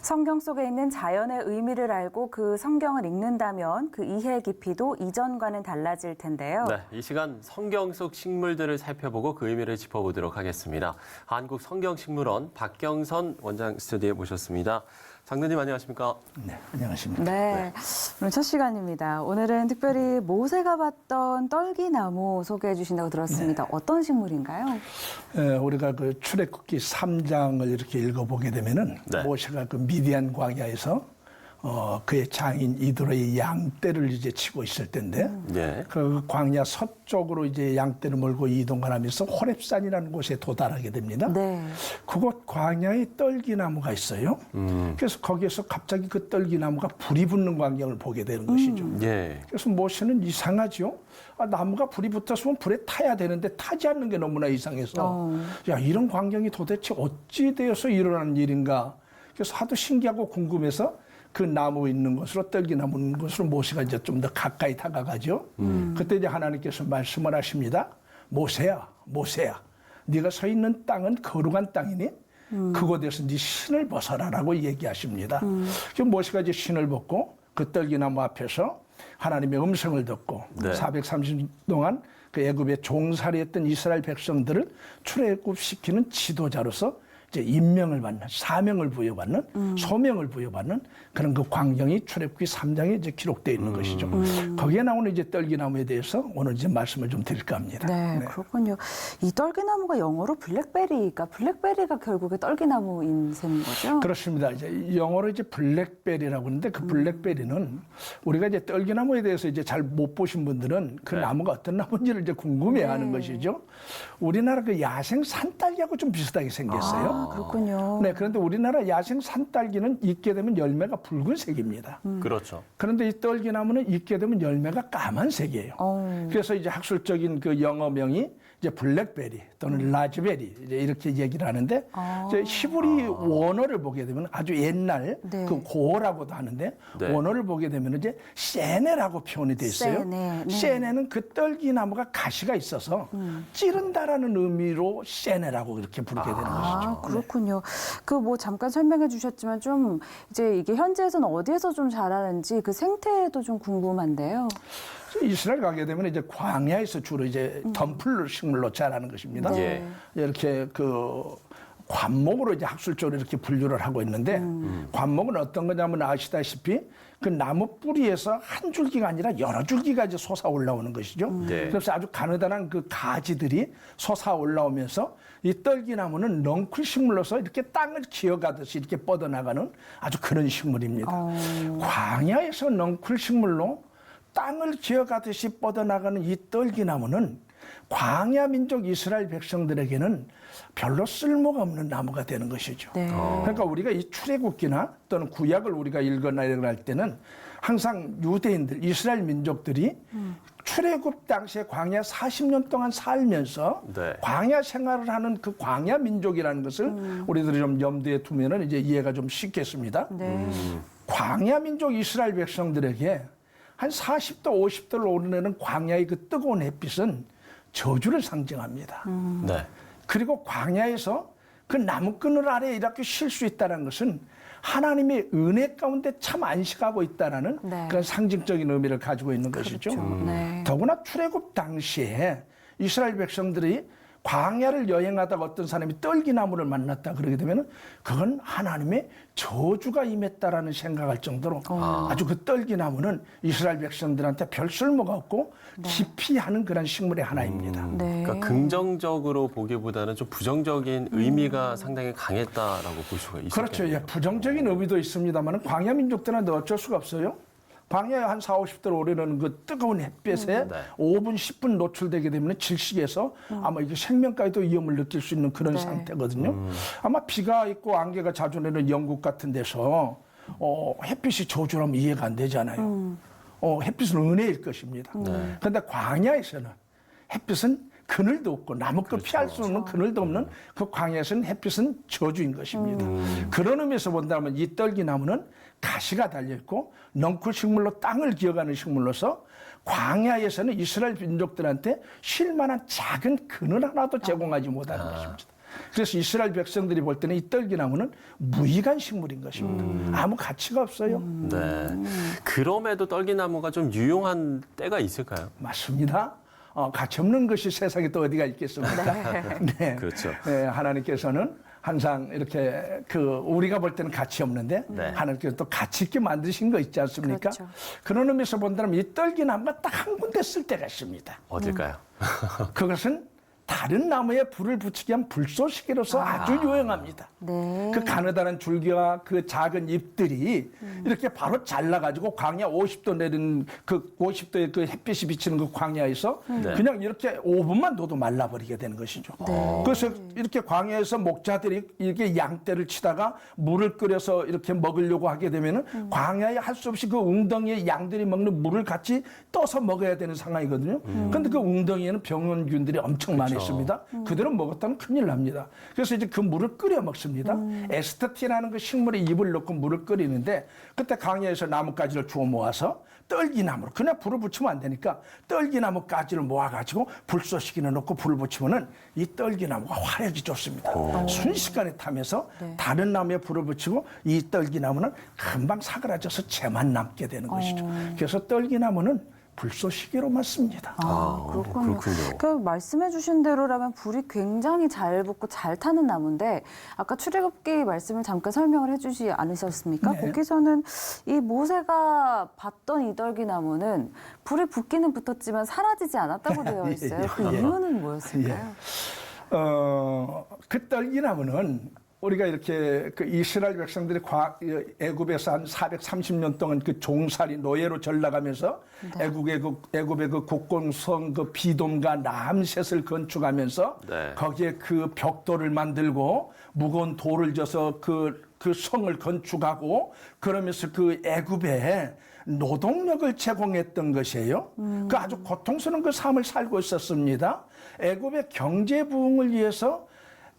성경 속에 있는 자연의 의미를 알고 그 성경을 읽는다면 그 이해 깊이도 이전과는 달라질 텐데요. 네, 이 시간 성경 속 식물들을 살펴보고 그 의미를 짚어보도록 하겠습니다. 한국성경식물원 박경선 원장 스튜디오에 모셨습니다. 장로님 안녕하십니까? 네, 안녕하십니까? 네, 오늘 첫 시간입니다. 오늘은 특별히 모세가 봤던 떨기나무 소개해 주신다고 들었습니다. 네. 어떤 식물인가요? 우리가 그 출애굽기 3장을 이렇게 읽어보게 되면은 네. 모세가 그 미디안 광야에서 그의 장인 이드로의 양떼를 이제 치고 있을 때인데 네. 그 광야 서쪽으로 이제 양떼를 몰고 이동하면서 호렙산이라는 곳에 도달하게 됩니다. 네. 그곳 광야에 떨기나무가 있어요. 그래서 거기에서 갑자기 그 떨기나무가 불이 붙는 광경을 보게 되는 것이죠. 예. 그래서 모세는 이상하죠. 나무가 불이 붙었으면 불에 타야 되는데 타지 않는 게 너무나 이상해서 야, 이런 광경이 도대체 어찌 되어서 일어나는 일인가. 그래서 하도 신기하고 궁금해서 그 나무 있는 곳으로 떨기나무 있는 곳으로 모세가 이제 좀 더 가까이 다가가죠. 그때 이제 하나님께서 말씀을 하십니다. 모세야, 모세야, 네가 서 있는 땅은 거룩한 땅이니 그곳에서 네 신을 벗어라라고 얘기하십니다. 그래서 모세가 이제 신을 벗고 그 떨기나무 앞에서 하나님의 음성을 듣고 네. 430년 동안 그 애굽에 종살이했던 이스라엘 백성들을 출애굽시키는 지도자로서 이제 임명을 받는, 사명을 부여받는, 소명을 부여받는 그런 그 광경이 출애굽기 3장에 이제 기록되어 있는 것이죠. 거기에 나오는 이제 떨기나무에 대해서 오늘 이제 말씀을 좀 드릴까 합니다. 네, 그렇군요. 이 떨기나무가 영어로 블랙베리가 결국에 떨기나무인 셈인 거죠? 그렇습니다. 이제 영어로 이제 블랙베리라고 하는데 그 블랙베리는 우리가 이제 떨기나무에 대해서 이제 잘 못 보신 분들은 그 네. 나무가 어떤 나무인지를 이제 궁금해하는 것이죠. 우리나라 그 야생 산딸기하고 좀 비슷하게 생겼어요. 그렇군요. 네, 그런데 우리나라 야생 산딸기는 익게 되면 열매가 붉은색입니다. 그렇죠. 그런데 이 떨기나무는 익게 되면 열매가 까만색이에요. 그래서 이제 학술적인 그 영어명이 이제 블랙베리 또는 라즈베리 이제 이렇게 얘기를 하는데 이제 히브리 원어를 보게 되면 아주 옛날 네. 그 고어라고도 하는데 네. 원어를 보게 되면 이제 세네라고 표현이 돼 있어요. 세네, 네. 세네는 그 떨기나무가 가시가 있어서 찌른다라는 의미로 세네라고 이렇게 부르게 되는 것이죠. 그렇군요. 그 뭐 잠깐 설명해 주셨지만 좀 이제 이게 현지에서는 어디에서 좀 자라는지 그 생태도 좀 궁금한데요. 이스라엘 가게 되면 이제 광야에서 주로 이제 덤플 식물로 자라는 것입니다. 네. 이렇게 그 관목으로 이제 학술적으로 이렇게 분류를 하고 있는데 관목은 어떤 거냐면 아시다시피 그 나무 뿌리에서 한 줄기가 아니라 여러 줄기가 이제 솟아 올라오는 것이죠. 네. 그래서 아주 가느다란 그 가지들이 솟아 올라오면서 이 떨기나무는 넝쿨 식물로서 이렇게 땅을 기어가듯이 이렇게 뻗어나가는 아주 그런 식물입니다. 광야에서 넝쿨 식물로 땅을 기어가듯이 뻗어나가는 이 떨기나무는 광야 민족 이스라엘 백성들에게는 별로 쓸모가 없는 나무가 되는 것이죠. 네. 그러니까 우리가 이 출애굽기나 또는 구약을 우리가 읽거나 이런 걸 할 때는 항상 유대인들, 이스라엘 민족들이 출애굽 당시에 광야 40년 동안 살면서 네. 광야 생활을 하는 그 광야 민족이라는 것을 우리들이 좀 염두에 두면은 이제 이해가 좀 쉽겠습니다. 네. 광야 민족 이스라엘 백성들에게 한 40도, 50도를 오르내는 광야의 그 뜨거운 햇빛은 저주를 상징합니다. 네. 그리고 광야에서 그 나무끈을 아래에 이렇게 쉴 수 있다는 것은 하나님의 은혜 가운데 참 안식하고 있다는 네. 그런 상징적인 의미를 가지고 있는 것이죠. 네. 더구나 출애굽 당시에 이스라엘 백성들이 광야를 여행하다가 어떤 사람이 떨기나무를 만났다 그러게 되면 그건 하나님의 저주가 임했다라는 생각할 정도로 아주 그 떨기나무는 이스라엘 백성들한테 별 쓸모가 없고 기피하는 그런 식물의 하나입니다. 네. 그러니까 긍정적으로 보기보다는 좀 부정적인 의미가 상당히 강했다라고 볼 수가 있어요. 그렇죠. 예, 부정적인 의미도 있습니다만 광야 민족들은 어쩔 수가 없어요. 광야에 한 40, 50도를 오르는 그 뜨거운 햇빛에 네. 5분, 10분 노출되게 되면 질식해서 아마 이게 생명까지도 위험을 느낄 수 있는 그런 네. 상태거든요. 아마 비가 있고 안개가 자주 내는 영국 같은 데서 햇빛이 저주라면 이해가 안 되잖아요. 햇빛은 은혜일 것입니다. 그런데 광야에서는 햇빛은 그늘도 없고 나무끝 피할 수 없는 그늘도 없는 그 광야에서는 햇빛은 저주인 것입니다. 그런 의미에서 본다면 이 떨기나무는 가시가 달려있고 넝쿨 식물로 땅을 기어가는 식물로서 광야에서는 이스라엘 민족들한테 쉴만한 작은 그늘 하나도 제공하지 못하는 것입니다. 그래서 이스라엘 백성들이 볼 때는 이 떨기나무는 무익한 식물인 것입니다. 아무 가치가 없어요. 네. 그럼에도 떨기나무가 좀 유용한 때가 있을까요? 맞습니다. 가치 없는 것이 세상에 또 어디가 있겠습니까? 네. 그렇죠. 네, 하나님께서는 항상 이렇게 우리가 볼 때는 가치 없는데 네. 하나님께서 또 가치 있게 만드신 거 있지 않습니까? 그렇죠. 그런 의미에서 본다면 이 떨기나무가 딱 한 군데 쓸 때가 있습니다. 어딜까요? 그것은 다른 나무에 불을 붙이기 위한 불쏘시개로서 아주 유용합니다. 네. 그 가느다란 줄기와 그 작은 잎들이 이렇게 바로 잘라가지고 광야 50도 내린 그 50도의 그 햇빛이 비치는 그 광야에서 네. 그냥 이렇게 5분만 둬도 말라버리게 되는 것이죠. 그래서 이렇게 광야에서 목자들이 이렇게 양떼를 치다가 물을 끓여서 이렇게 먹으려고 하게 되면은 광야에 할 수 없이 그 웅덩이에 양들이 먹는 물을 같이 떠서 먹어야 되는 상황이거든요. 그런데 그 웅덩이에는 병원균들이 엄청 많이 있습니다. 그대로 먹었다면 큰일 납니다. 그래서 이제 그 물을 끓여 먹습니다. 에스터티라는 그 식물에 잎을 넣고 물을 끓이는데 그때 강야에서 나뭇가지를 주워 모아서 떨기나무로 그냥 불을 붙이면 안 되니까 떨기나무 가지를 모아가지고 불쏘시개에 넣고 불을 붙이면은 이 떨기나무가 화력이 좋습니다. 순식간에 타면서 다른 나무에 불을 붙이고 이 떨기나무는 금방 사그라져서 재만 남게 되는 것이죠. 그래서 떨기나무는 불쏘시개로만 씁니다. 그렇군요. 그렇군요. 그 말씀해 주신 대로라면 불이 굉장히 잘 붙고 잘 타는 나무인데 아까 출애굽기 말씀을 잠깐 설명을 해주지 않으셨습니까? 네. 거기서는 이 모세가 봤던 이 떨기나무는 불이 붙기는 붙었지만 사라지지 않았다고 되어 있어요. 그 이유는 뭐였을까요? 그 떨기나무는 우리가 이렇게 그 이스라엘 백성들이 애굽에서 한 430년 동안 그 종살이 노예로 전락하면서 애굽의 그 국공성 그 비돔과 라암셋을 건축하면서 네. 거기에 그 벽돌을 만들고 무거운 돌을 져서 그 성을 건축하고 그러면서 그 애굽에 노동력을 제공했던 것이에요. 그 아주 고통스러운 그 삶을 살고 있었습니다. 애굽의 경제 부흥을 위해서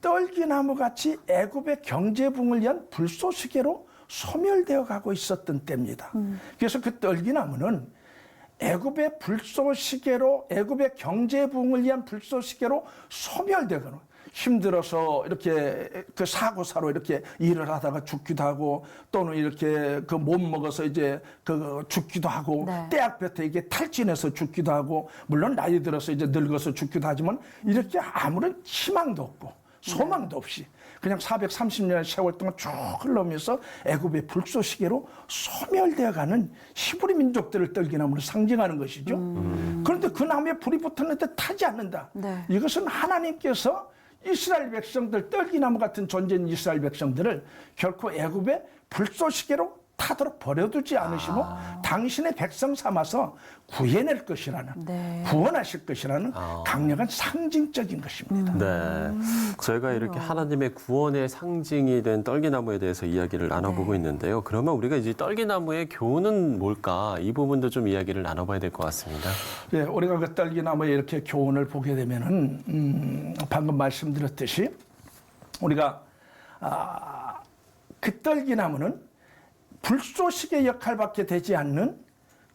떨기나무 같이 애굽의 경제 부흥을 위한 불쏘시개로 소멸되어 가고 있었던 때입니다. 그래서 그 떨기나무는 애굽의 불쏘시개로 애굽의 경제 부흥을 위한 불쏘시개로 소멸되거나 힘들어서 이렇게 그 사고사로 이렇게 일을 하다가 죽기도 하고 또는 이렇게 그 못 먹어서 이제 그 죽기도 하고 네. 떼약볕에 이게 탈진해서 죽기도 하고 물론 나이 들어서 이제 늙어서 죽기도 하지만 이렇게 아무런 희망도 없고 소망도 없이 그냥 430년의 세월 동안 쭉 흘러오면서 애굽의 불쏘시개로 소멸되어가는 히브리 민족들을 떨기나무로 상징하는 것이죠. 그런데 그 나무에 불이 붙었는데 타지 않는다. 네. 이것은 하나님께서 이스라엘 백성들, 떨기나무 같은 존재인 이스라엘 백성들을 결코 애굽의 불쏘시개로 타도록 버려두지 않으시고 당신의 백성 삼아서 구해낼 것이라는 구원하실 것이라는 강력한 상징적인 것입니다. 네. 저희가 이렇게 하나님의 구원의 상징이 된 떨기나무에 대해서 이야기를 나눠보고 있는데요. 그러면 우리가 이제 떨기나무의 교훈은 뭘까? 이 부분도 좀 이야기를 나눠봐야 될 것 같습니다. 예, 우리가 그 떨기나무에 이렇게 교훈을 보게 되면은 방금 말씀드렸듯이 우리가 그 떨기나무는 불쏘시개 역할밖에 되지 않는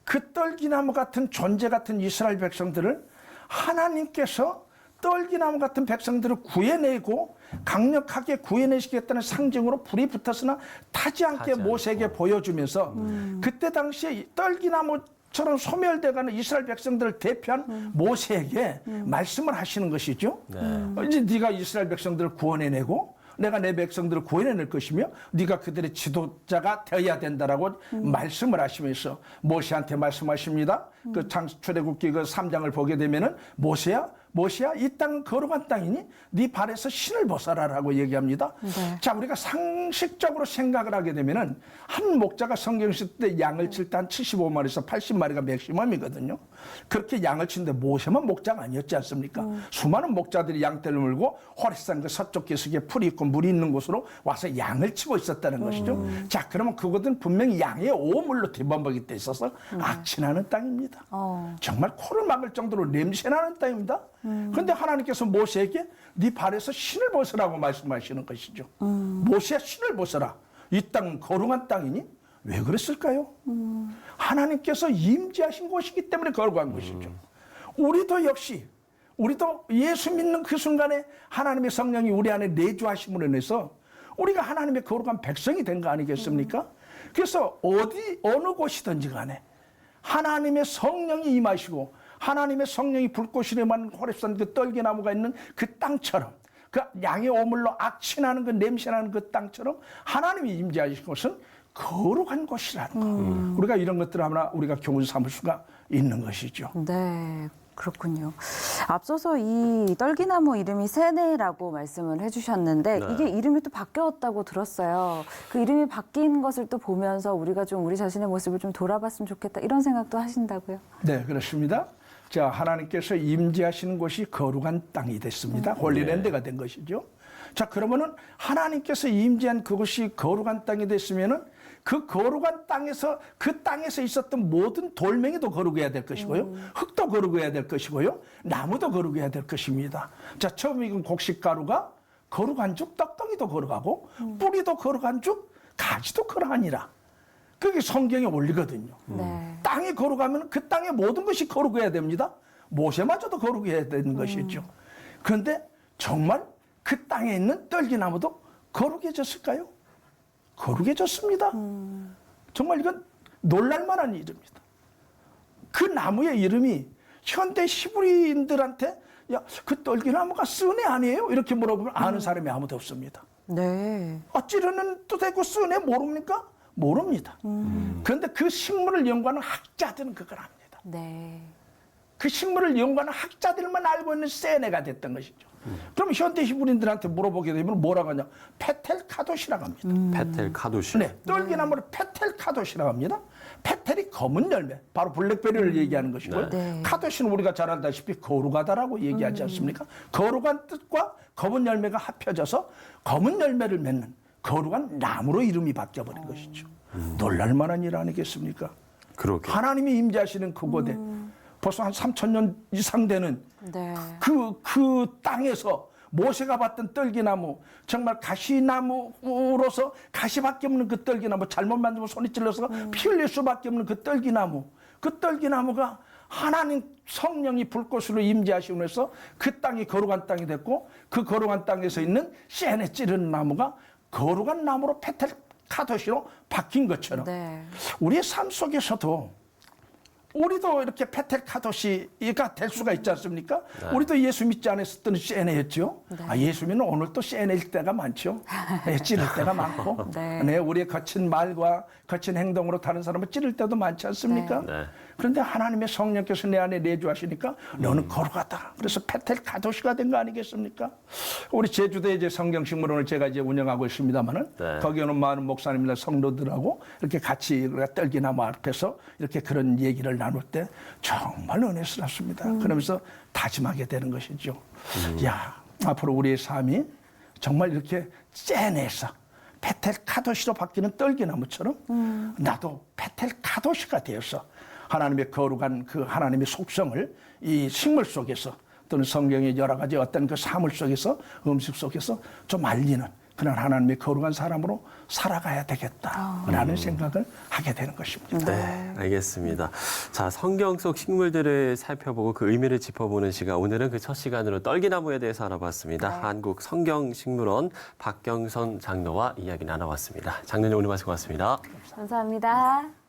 그 떨기나무 같은 존재 같은 이스라엘 백성들을 하나님께서 떨기나무 같은 백성들을 구해내고 강력하게 구해내시겠다는 상징으로 불이 붙었으나 타지 않게 모세에게 보여주면서 그때 당시에 떨기나무처럼 소멸돼가는 이스라엘 백성들을 대표한 모세에게 말씀을 하시는 것이죠. 이제 네가 이스라엘 백성들을 구원해내고 내가 내 백성들을 구해낼 것이며 네가 그들의 지도자가 되어야 된다라고 말씀을 하시면서 모세한테 말씀하십니다. 그 출애굽기 그 3장을 보게 되면은 모세야 이 땅은 거룩한 땅이니 네 발에서 신을 벗어라라고 얘기합니다. 자, 우리가 상식적으로 생각을 하게 되면은 한 목자가 성경 쓸 때 양을 칠 때 한 75마리에서 80마리가 맥시멈이거든요. 그렇게 양을 치는데 모세만 목자가 아니었지 않습니까? 수많은 목자들이 양떼를 물고 호레산 그 서쪽 기슭에 풀이 있고 물이 있는 곳으로 와서 양을 치고 있었다는 것이죠. 자, 그러면 그것은 분명히 양의 오물로 뒤범벅이 돼 있어서 악취나는 땅입니다. 정말 코를 막을 정도로 냄새나는 땅입니다. 그런데 하나님께서 모세에게 네 발에서 신을 벗으라고 말씀하시는 것이죠. 모세야, 신을 벗어라. 이 땅은 거룩한 땅이니 왜 그랬을까요? 하나님께서 임재하신 곳이기 때문에 거룩한 것이죠. 우리도 역시 우리도 예수 믿는 그 순간에 하나님의 성령이 우리 안에 내주하심으로 인해서 우리가 하나님의 거룩한 백성이 된 거 아니겠습니까? 그래서 어느 곳이든지 간에 하나님의 성령이 임하시고 하나님의 성령이 불꽃이래만 호렙산 그 떨기나무가 있는 그 땅처럼 그 양의 오물로 악취나는 그 냄새나는 그 땅처럼 하나님이 임재하신 곳은 거룩한 곳이라는 거. 우리가 이런 것들을 하나 우리가 교훈 삼을 수가 있는 것이죠. 네. 그렇군요. 앞서서 이 떨기나무 이름이 세네라고 말씀을 해주셨는데 네. 이게 이름이 또 바뀌었다고 들었어요. 그 이름이 바뀐 것을 또 보면서 우리가 좀 우리 자신의 모습을 좀 돌아봤으면 좋겠다 이런 생각도 하신다고요? 네, 그렇습니다. 자, 하나님께서 임재하시는 곳이 거룩한 땅이 됐습니다. 홀리랜드가 된 것이죠. 자, 그러면은 하나님께서 임재한 그곳이 거룩한 땅이 됐으면은 그 거룩한 땅에서 그 땅에서 있었던 모든 돌멩이도 거룩해야 될 것이고요. 흙도 거룩해야 될 것이고요. 나무도 거룩해야 될 것입니다. 자, 처음 익은 곡식가루가 거룩한 죽 떡덩이도 거룩하고 뿌리도 거룩한 죽 가지도 거룩하니라. 그게 성경에 올리거든요. 네. 땅이 거룩하면 그 땅의 모든 것이 거룩해야 됩니다. 모세마저도 거룩해야 되는 것이죠. 그런데 정말 그 땅에 있는 떨기나무도 거룩해졌을까요? 거룩해졌습니다. 정말 이건 놀랄만한 일입니다. 그 나무의 이름이 현대 히브리인들한테 야, 그 떨기나무가 쓴애 아니에요? 이렇게 물어보면 아는 사람이 아무도 없습니다. 네. 찌르는 뜻이고 쓴애 모릅니까? 모릅니다. 그런데 그 식물을 연구하는 학자들은 그걸 압니다. 네. 그 식물을 연구하는 학자들만 알고 있는 세네가 됐던 것이죠. 그럼 현대 히브리인들한테 물어보게 되면 뭐라고 하냐? 페텔카도시라고 합니다. 페텔카도시. 네, 떨기나무를 페텔카도시라고 합니다. 페텔이 검은 열매, 바로 블랙베리를 얘기하는 것이고요. 네. 카도시는 우리가 잘 알다시피 거룩하다라고 얘기하지 않습니까? 거룩한 뜻과 검은 열매가 합쳐져서 검은 열매를 맺는 거룩한 나무로 이름이 바뀌어버린 것이죠. 놀랄만한 일 아니겠습니까? 그러게. 하나님이 임재하시는 그곳에 벌써 한 3,000년 이상 되는 네. 그 땅에서 모세가 봤던 떨기나무, 정말 가시나무로서 가시밖에 없는 그 떨기나무, 잘못 만들면 손이 찔러서 피 흘릴 수밖에 없는 그 떨기나무가 하나님 성령이 불꽃으로 임재하시고 해서 그 땅이 거룩한 땅이 됐고 그 거룩한 땅에서 있는 씨안에 찌르는 나무가 거룩한 나무로 페텔카도시로 바뀐 것처럼 네. 우리의 삶 속에서도 우리도 이렇게 페텔카도시가 될 수가 있지 않습니까? 우리도 예수 믿지 않았을 때는 CNA였죠. 예수 믿는 오늘 또 CNA일 때가 많죠. 찌를 때가 많고. 네. 우리의 거친 말과 거친 행동으로 다른 사람을 찌를 때도 많지 않습니까? 네. 그런데 하나님의 성령께서 내 안에 내주하시니까 너는 거룩하다. 그래서 페텔카도시가 된 거 아니겠습니까? 우리 제주도에 이제 성경식물원을 제가 이제 운영하고 있습니다만은 네. 거기 오는 많은 목사님이나 성도들하고 이렇게 같이 떨기나무 앞에서 이렇게 그런 얘기를 나눌 때 정말 은혜스럽습니다. 그러면서 다짐하게 되는 것이죠. 야, 앞으로 우리의 삶이 정말 이렇게 째내서 페텔카도시로 바뀌는 떨기나무처럼 나도 페텔카도시가 되어서 하나님의 거룩한 그 하나님의 속성을 이 식물 속에서 또는 성경의 여러 가지 어떤 그 사물 속에서 음식 속에서 좀 알리는 그런 하나님의 거룩한 사람으로 살아가야 되겠다라는 생각을 하게 되는 것입니다. 네, 알겠습니다. 자, 성경 속 식물들을 살펴보고 그 의미를 짚어보는 시간. 오늘은 그 첫 시간으로 떨기나무에 대해서 알아봤습니다. 한국 성경식물원 박경선 장로와 이야기 나눠봤습니다. 장로님 오늘 말씀 고맙습니다. 감사합니다.